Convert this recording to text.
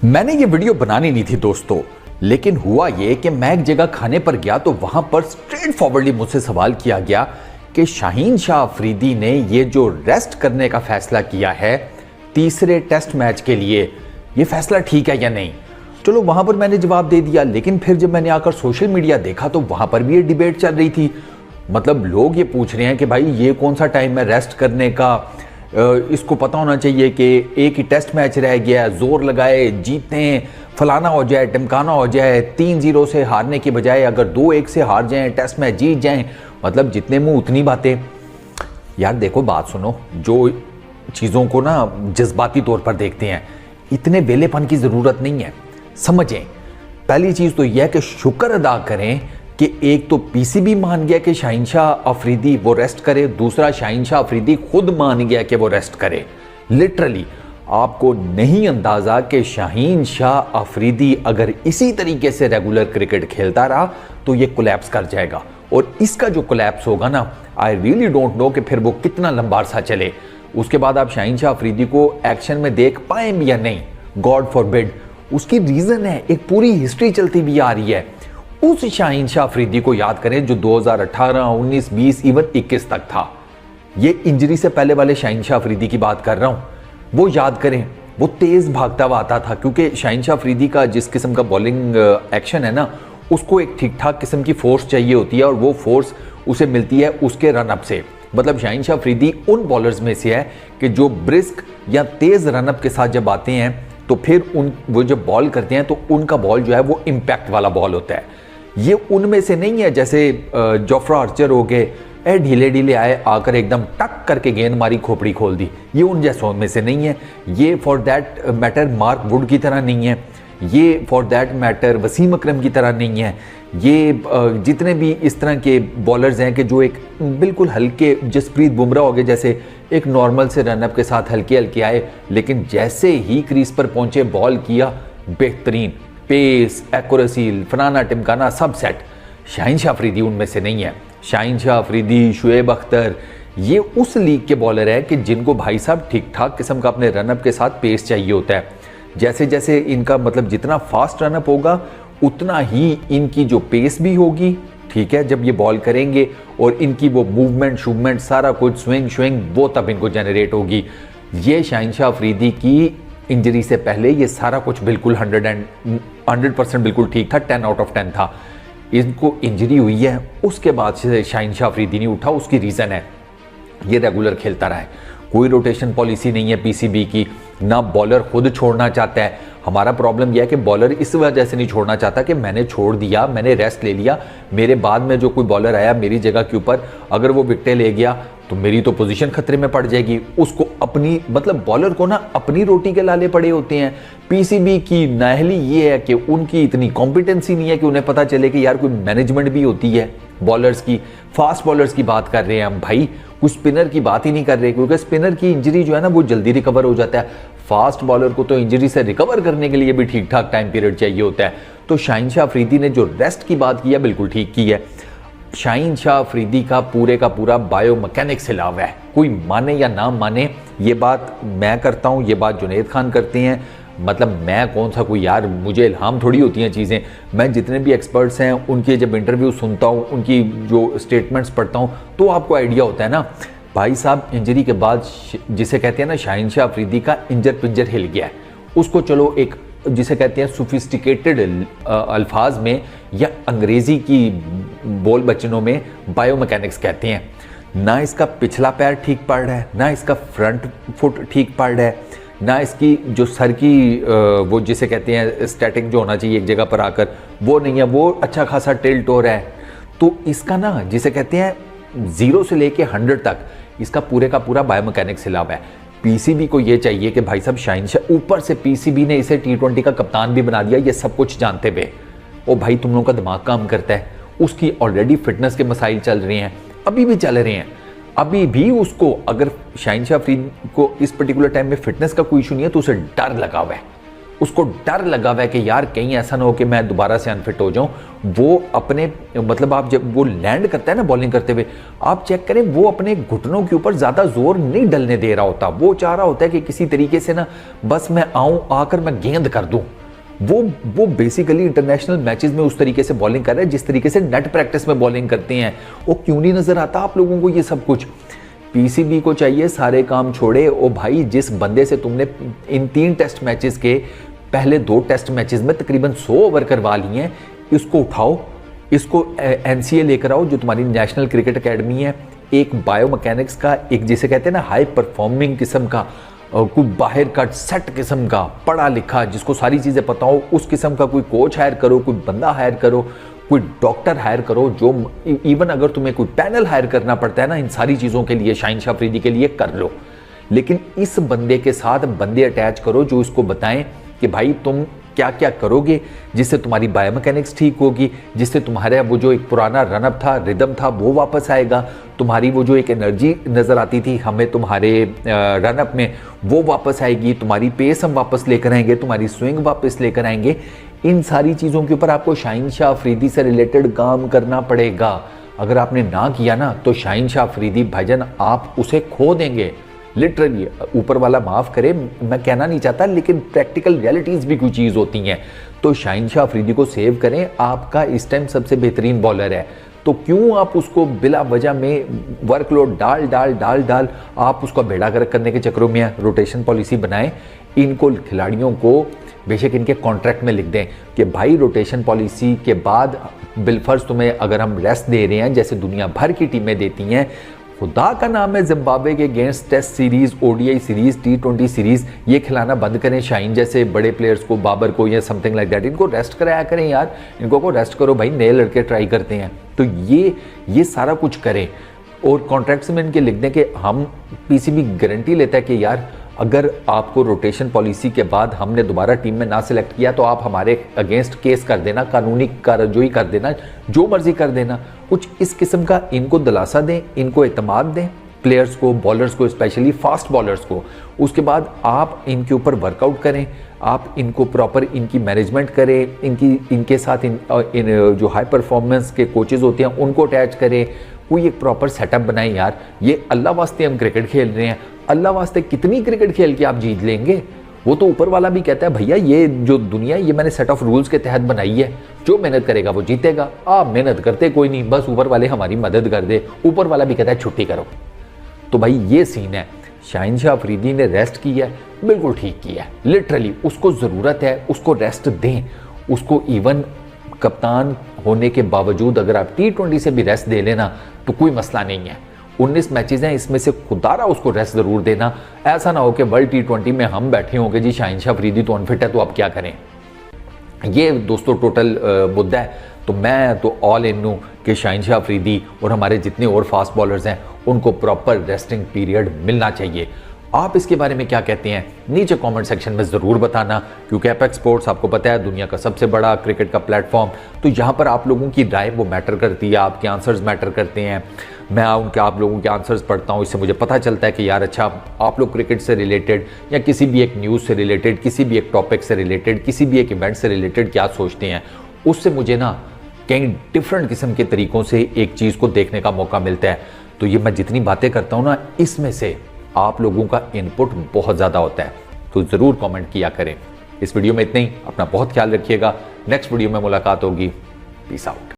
मैंने ये वीडियो बनानी नहीं थी दोस्तों, लेकिन हुआ ये कि मैं एक जगह खाने पर गया तो वहां पर स्ट्रेट फॉरवर्डली मुझसे सवाल किया गया कि शाहीन शाह अफरीदी ने ये जो रेस्ट करने का फैसला किया है तीसरे टेस्ट मैच के लिए, ये फैसला ठीक है या नहीं। चलो वहां पर मैंने जवाब दे दिया, लेकिन फिर जब मैंने आकर सोशल मीडिया देखा तो वहां पर भी ये डिबेट चल रही थी। मतलब लोग ये पूछ रहे हैं कि भाई ये कौन सा टाइम है रेस्ट करने का, इसको पता होना चाहिए कि एक ही टेस्ट मैच रह गया, जोर लगाए जीतें, फलाना हो जाए टिमकाना हो जाए, 3-0 से हारने की बजाय अगर 2-1 से हार जाएं, टेस्ट मैच जीत जाएं। मतलब जितने मुंह उतनी बातें। यार देखो बात सुनो, जो चीज़ों को ना जज्बाती तौर पर देखते हैं, इतने वेलेपन की ज़रूरत नहीं है। समझें, पहली चीज़ तो यह है कि शुक्र अदा करें कि एक तो पीसीबी मान गया कि शाहीन शाह अफरीदी वो रेस्ट करे, दूसरा शाहीन शाह अफरीदी खुद मान गया कि वो रेस्ट करे। लिटरली आपको नहीं अंदाजा कि शाहीन शाह अफरीदी अगर इसी तरीके से रेगुलर क्रिकेट खेलता रहा तो ये कोलैप्स कर जाएगा, और इसका जो कोलैप्स होगा ना, आई रियली डोंट नो कि फिर वो कितना लंबा अरसा चले। उसके बाद आप शाहीन शाह अफरीदी को एक्शन में देख पाए भी या नहीं, गॉड फॉरबिड। उसकी रीजन है, एक पूरी हिस्ट्री चलती भी आ रही है। उस शाहीन शाह अफरीदी को याद करें जो 2018, 19, 20, इवन 21 तक था। ये इंजरी से पहले वाले शाहीन शाह अफरीदी की बात कर रहा हूं, वो याद करें। वो तेज भागता हुआ आता था, क्योंकि शाहीन शाह अफरीदी का जिस किस्म का बॉलिंग एक्शन है ना, उसको एक ठीक ठाक किस्म की फोर्स चाहिए होती है, और वो फोर्स उसे मिलती है उसके रनअप से। मतलब शाहीन शाह अफरीदी उन बॉलर्स में से है कि जो ब्रिस्क या तेज रनअप के साथ जब आते हैं तो फिर वो जब बॉल करते हैं तो उनका बॉल जो है वो इम्पैक्ट वाला बॉल होता है। ये उनमें से नहीं है जैसे जोफ्रा आर्चर हो गए, ढीले ढीले आए, आकर एकदम टक करके गेंद मारी, खोपड़ी खोल दी। ये उन जैसों में से नहीं है। ये for that matter Mark Wood की तरह नहीं है, ये फॉर दैट मैटर वसीम अकरम की तरह नहीं है। ये जितने भी इस तरह के बॉलर्स हैं कि जो एक बिल्कुल हल्के, जसप्रीत बुमराह हो गए जैसे, एक नॉर्मल से रनअप के साथ हल्के हल्के आए, लेकिन जैसे ही क्रीज पर पहुंचे बॉल किया, बेहतरीन पेस, एक्यूरेसी, फलाना टिमकाना सब सेट। शाहीन शाह अफरीदी उनमें से नहीं है। शाहीन शाह अफरीदी, शुएब अख्तर, ये उस लीग के बॉलर है कि जिनको भाई साहब ठीक ठाक किस्म का अपने रनअप के साथ पेस चाहिए होता है। जैसे जैसे इनका मतलब जितना फास्ट रनअप होगा उतना ही इनकी जो पेस भी होगी, ठीक है, जब ये बॉल करेंगे, और इनकी वो मूवमेंट शूवमेंट सारा कुछ स्विंग वो तब इनको जनरेट होगी। ये शाहीन शाह अफरीदी की इंजरी से पहले ये सारा कुछ बिल्कुल 100% बिल्कुल ठीक था, 10 आउट ऑफ 10 था। इनको इंजरी हुई है, उसके बाद से शाहीन शाह अफरीदी नहीं उठा। उसकी रीज़न है ये रेगुलर खेलता रहा है, कोई रोटेशन पॉलिसी नहीं है पीसीबी की, ना बॉलर खुद छोड़ना चाहता है। हमारा प्रॉब्लम यह है कि बॉलर इस वजह से नहीं छोड़ना चाहता कि मैंने छोड़ दिया, मैंने रेस्ट ले लिया, मेरे बाद में जो कोई बॉलर आया मेरी जगह के ऊपर, अगर वो विकेटें ले गया तो मेरी तो पोजीशन खतरे में पड़ जाएगी। उसको अपनी, मतलब बॉलर को ना अपनी रोटी के लाले पड़े होते हैं। पीसीबी की नाअहली ये है कि उनकी इतनी कॉम्पिटेंसी नहीं है कि उन्हें पता चले कि यार कोई मैनेजमेंट भी होती है बॉलर्स की। फास्ट बॉलर्स की बात कर रहे हैं हम भाई, कुछ स्पिनर की बात ही नहीं कर रहे, क्योंकि स्पिनर की इंजरी जो है ना वो जल्दी रिकवर हो जाता है। फास्ट बॉलर को तो इंजरी से रिकवर करने के लिए भी ठीक ठाक टाइम पीरियड चाहिए होता है। तो शाहीन शाह अफरीदी ने जो रेस्ट की बात की है बिल्कुल ठीक की है। शाहीन शाह अफरीदी का पूरा बायोमैकेनिक्स हिला हुआ है। कोई माने या ना माने, ये बात मैं करता हूँ, ये बात जुनैद खान करते हैं। मतलब मैं कौन सा कोई, यार मुझे इल्हाम थोड़ी होती हैं चीज़ें। मैं जितने भी एक्सपर्ट्स हैं उनके जब इंटरव्यू सुनता हूँ, उनकी जो स्टेटमेंट्स पढ़ता हूँ, तो आपको आइडिया होता है ना। भाई साहब इंजरी के बाद जिसे कहते हैं ना शाहीन शाह अफरीदी का इंजर पिंजर हिल गया है, उसको चलो एक जिसे कहते हैं सोफिस्टिकेटेड अल्फाज में या अंग्रेजी की बोल बचनों में बायोमैकेनिक्स कहते हैं। ना इसका पिछला पैर ठीक पड़ रहा है, ना इसका फ्रंट फुट ठीक पड़ रहा है, ना इसकी जो सर की वो जिसे कहते हैं स्टैटिक जो होना चाहिए एक जगह पर आकर, वो नहीं है, वो अच्छा खासा टिल्ट हो रहा है। तो इसका ना जिसे कहते हैं 0 से लेके 100 तक इसका पूरे का पूरा बायोमैकेनिक्स हिला हुआ है। पीसीबी को ये चाहिए कि भाई साहब शाहीन शाह, ऊपर से पीसीबी ने इसे T20 का कप्तान भी बना दिया, ये सब कुछ जानते हुए। ओ भाई तुम लोगों का दिमाग काम करता है। उसकी ऑलरेडी फिटनेस के मसाइल चल रहे हैं, अभी भी चल रहे हैं। अभी भी उसको, अगर शाहीन शाह अफरीदी को इस पर्टिकुलर टाइम में फिटनेस का कोई इशू नहीं है तो उसे डर लगा हुआ है। उसको डर लगा हुआ है कि यार कहीं ऐसा ना हो कि मैं दोबारा से अनफिट हो जाऊं। वो अपने मतलब आप जब वो लैंड करता है ना बॉलिंग करते हुए, आप चेक करें वो अपने घुटनों के ऊपर ज़्यादा जोर नहीं डलने दे रहा होता। वो चाह रहा होता है कि किसी तरीके से ना बस मैं आऊं, आकर मैं गेंद कर दूं। वो बेसिकली इंटरनेशनल मैचेस में उस तरीके से बॉलिंग कर रहा है जिस तरीके से नेट प्रैक्टिस में बॉलिंग करते हैं। वो क्यों नहीं नजर आता आप लोगों को ये सब कुछ? पीसीबी को चाहिए सारे काम छोड़े। ओ भाई, जिस बंदे से तुमने इन 3 टेस्ट मैचेस के पहले 2 टेस्ट मैचेस में तकरीबन 100 ओवर करवा लिए हैं, इसको उठाओ, इसको एनसीए लेकर आओ जो तुम्हारी नेशनल क्रिकेट एकेडमी है। एक बायोमैकेनिक्स का, एक जिसे कहते हैं ना हाई परफॉर्मिंग किस्म का, कोई बाहर का सेट किस्म का पढ़ा लिखा जिसको सारी चीज़ें पता हो, उस किस्म का कोई कोच हायर करो, कोई बंदा हायर करो, कोई डॉक्टर हायर करो। जो इवन अगर तुम्हें कोई पैनल हायर करना पड़ता है ना इन सारी चीज़ों के लिए, शाहीन शाह अफरीदी के लिए, कर लो। लेकिन इस बंदे के साथ बंदे अटैच करो जो इसको बताएं कि भाई तुम क्या क्या करोगे जिससे तुम्हारी बायोमैकेनिक्स ठीक होगी, जिससे तुम्हारा वो जो एक पुराना रनअप था, रिदम था, वो वापस आएगा। तुम्हारी वो जो एक एनर्जी नज़र आती थी हमें तुम्हारे रनअप में, वो वापस आएगी। तुम्हारी पेस हम वापस लेकर आएंगे, तुम्हारी स्विंग वापस लेकर आएंगे। इन सारी चीज़ों के ऊपर आपको शाहीन शाह अफरीदी से रिलेटेड काम करना पड़ेगा। अगर आपने ना किया ना तो शाहीन शाह अफरीदी भाईजान आप उसे खो देंगे लिटरली। ऊपर वाला माफ़ करे, मैं कहना नहीं चाहता, लेकिन प्रैक्टिकल रियलिटीज़ भी कोई चीज़ होती हैं। तो शाहीन शाह अफरीदी को सेव करें। आपका इस टाइम सबसे बेहतरीन बॉलर है, तो क्यों आप उसको बिला वजह में वर्कलोड डाल आप उसका बेड़ा गर्क करने के चक्रों में रोटेशन पॉलिसी बनाएं। इनको खिलाड़ियों को बेशक इनके कॉन्ट्रैक्ट में लिख दें कि भाई रोटेशन पॉलिसी के बाद बिलफर्ज तुम्हें अगर हम रेस्ट दे रहे हैं जैसे दुनिया भर की टीमें देती हैं, खुदा का नाम है जिम्बाब्वे के against test series, ODI series, T20 series ये खिलाना बंद करें। शाहीन जैसे बड़े प्लेयर्स को, बाबर को या समथिंग लाइक दैट, इनको रेस्ट कराया करें यार। इनको को रेस्ट करो भाई, नए लड़के ट्राई करते हैं। तो ये सारा कुछ करें और कॉन्ट्रैक्ट्स में इनके लिख दें कि हम, पीसीबी गारंटी लेता है कि यार अगर आपको रोटेशन पॉलिसी के बाद हमने दोबारा टीम में ना सिलेक्ट किया तो आप हमारे अगेंस्ट केस कर देना, कानूनी कार्रवाई कर देना, जो मर्जी कर देना। कुछ इस किस्म का इनको दिलासा दें, इनको एतमाद दें, प्लेयर्स को, बॉलर्स को, स्पेशली फास्ट बॉलर्स को। उसके बाद आप इनके ऊपर वर्कआउट करें, आप इनको प्रॉपर इनकी मैनेजमेंट करें, इनके साथ इन जो हाई परफॉर्मेंस के कोचेज़ होते हैं उनको अटैच करें, कोई एक प्रॉपर सेटअप बनाएं यार। ये अल्लाह वास्ते हम क्रिकेट खेल रहे हैं, अल्लाह वास्ते कितनी क्रिकेट खेल के आप जीत लेंगे? वो तो ऊपर वाला भी कहता है भैया ये जो दुनिया है ये मैंने सेट ऑफ रूल्स के तहत बनाई है, जो मेहनत करेगा वो जीतेगा। आप मेहनत करते कोई नहीं, बस ऊपर वाले हमारी मदद कर दे। ऊपर वाला भी कहता है छुट्टी करो। तो भाई ये सीन है। शाहीन शाह अफरीदी ने रेस्ट की है, बिल्कुल ठीक किया है, लिटरली उसको ज़रूरत है, उसको रेस्ट दें। उसको इवन कप्तान होने के बावजूद अगर आप T20 से भी रेस्ट दे लेना तो कोई मसला नहीं है। 19 मैचेस हैं, इसमें से खुदारा उसको रेस्ट ज़रूर देना। ऐसा ना हो कि वर्ल्ड T20 में हम बैठे होंगे जी शाहीन शाह अफरीदी तो अनफिट है तो अब क्या करें। ये दोस्तों टोटल मुद्दा है। तो मैं तो ऑल इन हूँ कि शाहीन शाह अफरीदी और हमारे जितने और फास्ट बॉलर्स हैं उनको प्रॉपर रेस्टिंग पीरियड मिलना चाहिए। आप इसके बारे में क्या कहते हैं नीचे कमेंट सेक्शन में ज़रूर बताना, क्योंकि एपेक्स स्पोर्ट्स आपको पता है दुनिया का सबसे बड़ा क्रिकेट का प्लेटफॉर्म। तो यहाँ पर आप लोगों की राय वो मैटर करती है, आपके आंसर्स मैटर करते हैं। मैं आप लोगों के आंसर्स पढ़ता हूँ, इससे मुझे पता चलता है कि यार अच्छा आप लोग क्रिकेट से रिलेटेड या किसी भी एक न्यूज़ से रिलेटेड, किसी भी एक टॉपिक से रिलेटेड, किसी भी एक इवेंट से रिलेटेड क्या सोचते हैं। उससे मुझे ना कई डिफरेंट किस्म के तरीक़ों से एक चीज़ को देखने का मौका मिलता है। तो ये मैं जितनी बातें करता हूँ ना, इसमें से आप लोगों का इनपुट बहुत ज़्यादा होता है, तो ज़रूर कमेंट किया करें। इस वीडियो में इतना ही, अपना बहुत ख्याल रखिएगा। नेक्स्ट वीडियो में मुलाकात होगी। Peace out.